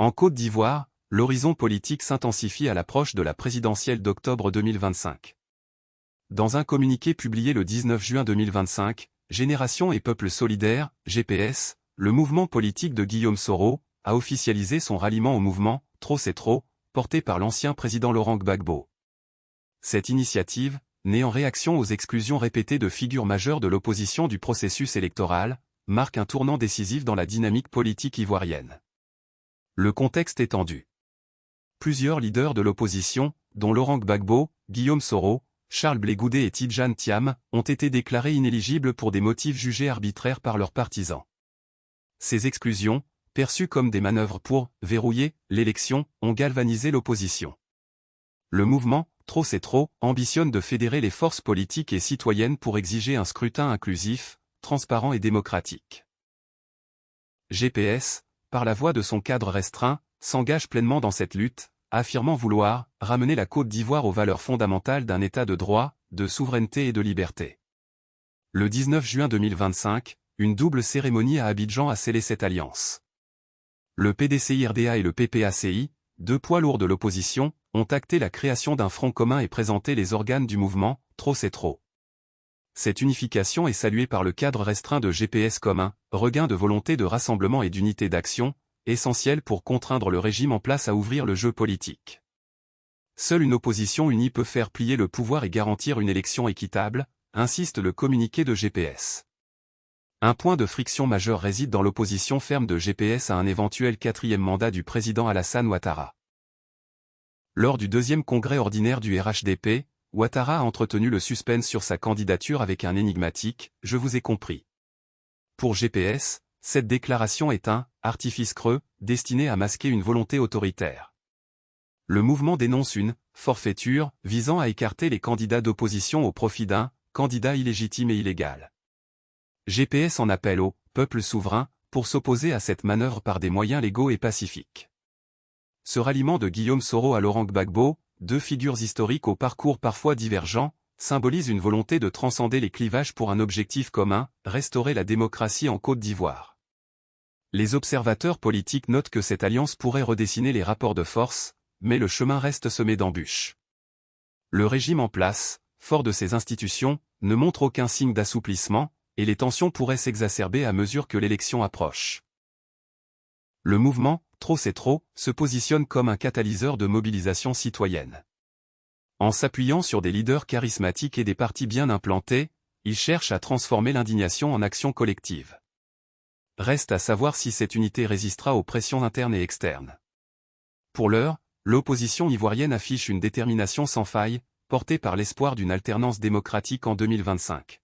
En Côte d'Ivoire, l'horizon politique s'intensifie à l'approche de la présidentielle d'octobre 2025. Dans un communiqué publié le 19 juin 2025, Génération et Peuple Solidaire, GPS, le mouvement politique de Guillaume Soro, a officialisé son ralliement au mouvement « Trop c'est trop », porté par l'ancien président Laurent Gbagbo. Cette initiative, née en réaction aux exclusions répétées de figures majeures de l'opposition du processus électoral, marque un tournant décisif dans la dynamique politique ivoirienne. Le contexte est tendu. Plusieurs leaders de l'opposition, dont Laurent Gbagbo, Guillaume Soro, Charles Blé Goudé et Tidjane Thiam, ont été déclarés inéligibles pour des motifs jugés arbitraires par leurs partisans. Ces exclusions, perçues comme des manœuvres pour « verrouiller » l'élection, ont galvanisé l'opposition. Le mouvement « Trop c'est trop » ambitionne de fédérer les forces politiques et citoyennes pour exiger un scrutin inclusif, transparent et démocratique. GPS, par la voix de son cadre restreint, s'engage pleinement dans cette lutte, affirmant vouloir « ramener la Côte d'Ivoire aux valeurs fondamentales d'un État de droit, de souveraineté et de liberté ». Le 19 juin 2025, une double cérémonie à Abidjan a scellé cette alliance. Le PDCI-RDA et le PPACI, deux poids lourds de l'opposition, ont acté la création d'un front commun et présenté les organes du mouvement « Trop c'est trop ». Cette unification est saluée par le cadre restreint de GPS comme un regain de volonté de rassemblement et d'unité d'action, essentiel pour contraindre le régime en place à ouvrir le jeu politique. Seule une opposition unie peut faire plier le pouvoir et garantir une élection équitable, insiste le communiqué de GPS. Un point de friction majeur réside dans l'opposition ferme de GPS à un éventuel quatrième mandat du président Alassane Ouattara. Lors du deuxième congrès ordinaire du RHDP, Ouattara a entretenu le suspense sur sa candidature avec un énigmatique « Je vous ai compris ». Pour GPS, cette déclaration est un « artifice creux » destiné à masquer une volonté autoritaire. Le mouvement dénonce une « forfaiture » visant à écarter les candidats d'opposition au profit d'un « candidat illégitime et illégal ». GPS en appelle au « peuple souverain » pour s'opposer à cette manœuvre par des moyens légaux et pacifiques. Ce ralliement de Guillaume Soro à Laurent Gbagbo, deux figures historiques au parcours parfois divergent, symbolise une volonté de transcender les clivages pour un objectif commun, restaurer la démocratie en Côte d'Ivoire. Les observateurs politiques notent que cette alliance pourrait redessiner les rapports de force, mais le chemin reste semé d'embûches. Le régime en place, fort de ses institutions, ne montre aucun signe d'assouplissement, et les tensions pourraient s'exacerber à mesure que l'élection approche. Le mouvement « Trop c'est trop » se positionne comme un catalyseur de mobilisation citoyenne. En s'appuyant sur des leaders charismatiques et des partis bien implantés, il cherche à transformer l'indignation en action collective. Reste à savoir si cette unité résistera aux pressions internes et externes. Pour l'heure, l'opposition ivoirienne affiche une détermination sans faille, portée par l'espoir d'une alternance démocratique en 2025.